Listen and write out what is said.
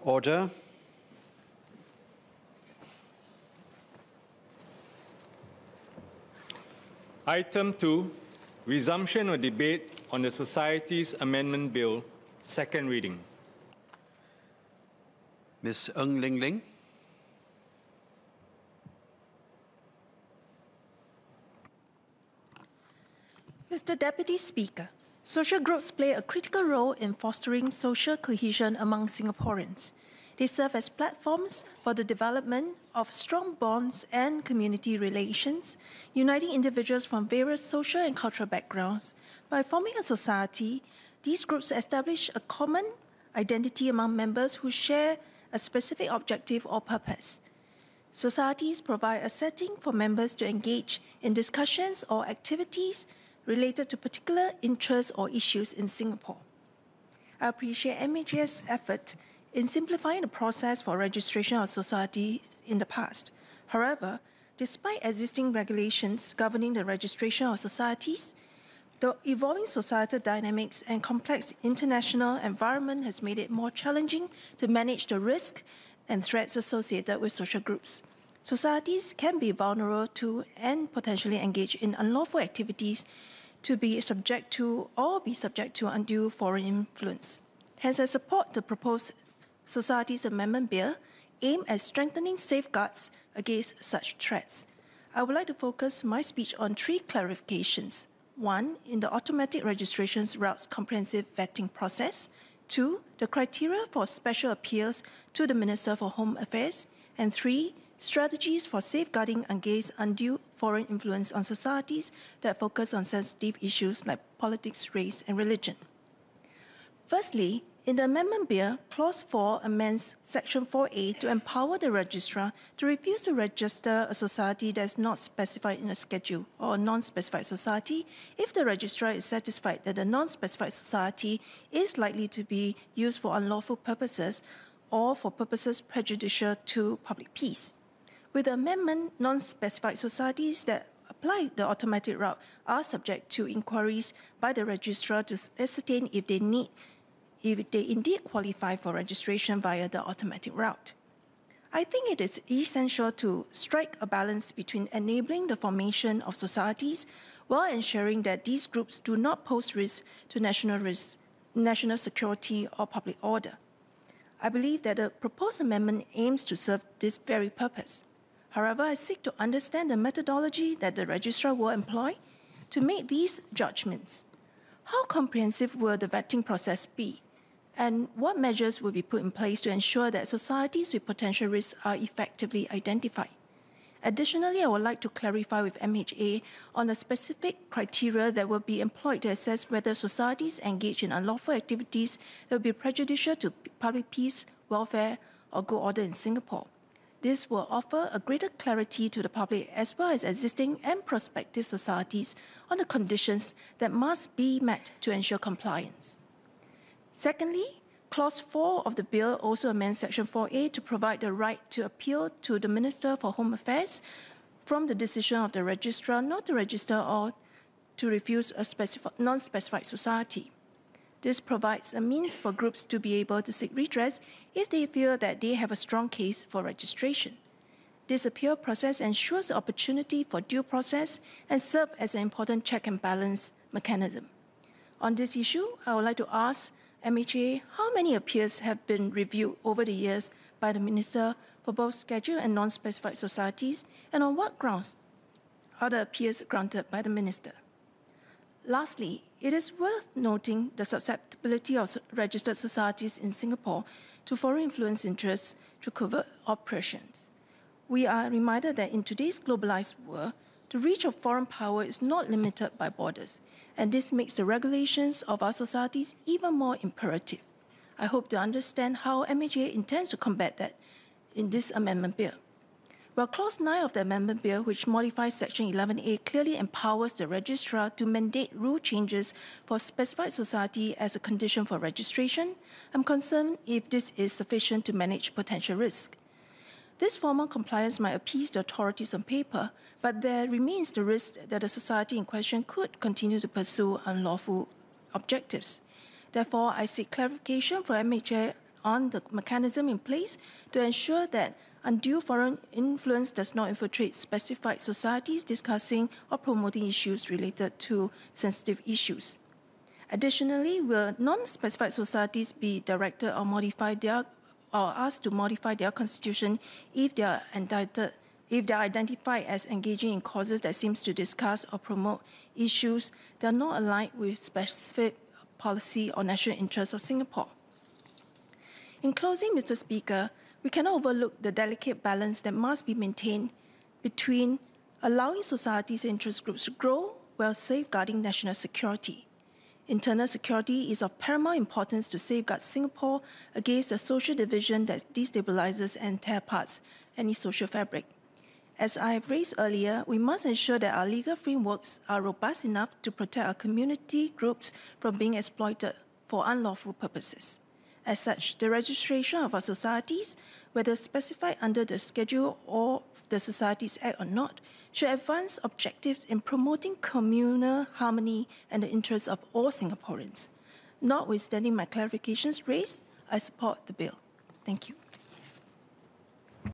Order. Item 2, resumption of debate on the Societies Amendment Bill, second reading. Ms. Ling. Mr. Deputy Speaker, social groups play a critical role in fostering social cohesion among Singaporeans. They serve as platforms for the development of strong bonds and community relations, uniting individuals from various social and cultural backgrounds. By forming a society, these groups establish a common identity among members who share a specific objective or purpose. Societies provide a setting for members to engage in discussions or activities related to particular interests or issues in Singapore. I appreciate MHA's effort in simplifying the process for registration of societies in the past. However, despite existing regulations governing the registration of societies, the evolving societal dynamics and complex international environment has made it more challenging to manage the risk and threats associated with social groups. Societies can be vulnerable to and potentially engage in unlawful activities to be subject to undue foreign influence. Hence, I support the proposed Societies Amendment Bill aimed at strengthening safeguards against such threats. I would like to focus my speech on 3 clarifications. 1, in the automatic registrations routes comprehensive vetting process. 2, the criteria for special appeals to the Minister for Home Affairs. And 3, strategies for safeguarding against undue foreign influence on societies that focus on sensitive issues like politics, race, and religion. Firstly, in the Amendment Bill, Clause 4 amends Section 4A to empower the registrar to refuse to register a society that is not specified in a schedule or a non-specified society if the registrar is satisfied that the non-specified society is likely to be used for unlawful purposes or for purposes prejudicial to public peace. With the amendment, non-specified societies that apply the automatic route are subject to inquiries by the registrar to ascertain if they indeed qualify for registration via the automatic route. I think it is essential to strike a balance between enabling the formation of societies while ensuring that these groups do not pose risk to national security or public order. I believe that the proposed amendment aims to serve this very purpose. However, I seek to understand the methodology that the registrar will employ to make these judgments. How comprehensive will the vetting process be? And what measures will be put in place to ensure that societies with potential risks are effectively identified? Additionally, I would like to clarify with MHA on the specific criteria that will be employed to assess whether societies engage in unlawful activities that will be prejudicial to public peace, welfare, or good order in Singapore. This will offer a greater clarity to the public as well as existing and prospective societies on the conditions that must be met to ensure compliance. Secondly, Clause 4 of the bill also amends Section 4A to provide the right to appeal to the Minister for Home Affairs from the decision of the registrar not to register or to refuse a non-specified society. This provides a means for groups to be able to seek redress if they feel that they have a strong case for registration. This appeal process ensures the opportunity for due process and serves as an important check and balance mechanism. On this issue, I would like to ask MHA how many appeals have been reviewed over the years by the Minister for both scheduled and non-specified societies, and on what grounds are the appeals granted by the Minister? Lastly, it is worth noting the susceptibility of registered societies in Singapore to foreign influence interests through covert operations. We are reminded that in today's globalized world, the reach of foreign power is not limited by borders, and this makes the regulations of our societies even more imperative. I hope to understand how MHA intends to combat that in this amendment bill. Well, Clause 9 of the amendment bill, which modifies Section 11A, clearly empowers the registrar to mandate rule changes for specified society as a condition for registration. I'm concerned if this is sufficient to manage potential risk. This formal compliance might appease the authorities on paper, but there remains the risk that the society in question could continue to pursue unlawful objectives. Therefore, I seek clarification from MHA on the mechanism in place to ensure that undue foreign influence does not infiltrate specified societies discussing or promoting issues related to sensitive issues. Additionally, will non-specified societies be directed or asked to modify their constitution if they are identified as engaging in causes that seems to discuss or promote issues that are not aligned with specific policy or national interests of Singapore? In closing, Mr. Speaker, we cannot overlook the delicate balance that must be maintained between allowing societies and interest groups to grow while safeguarding national security. Internal security is of paramount importance to safeguard Singapore against a social division that destabilizes and tears apart any social fabric. As I have raised earlier, we must ensure that our legal frameworks are robust enough to protect our community groups from being exploited for unlawful purposes. As such, the registration of our societies, whether specified under the Schedule or the Societies Act or not, should advance objectives in promoting communal harmony and the interests of all Singaporeans. Notwithstanding my clarifications raised, I support the bill. Thank you.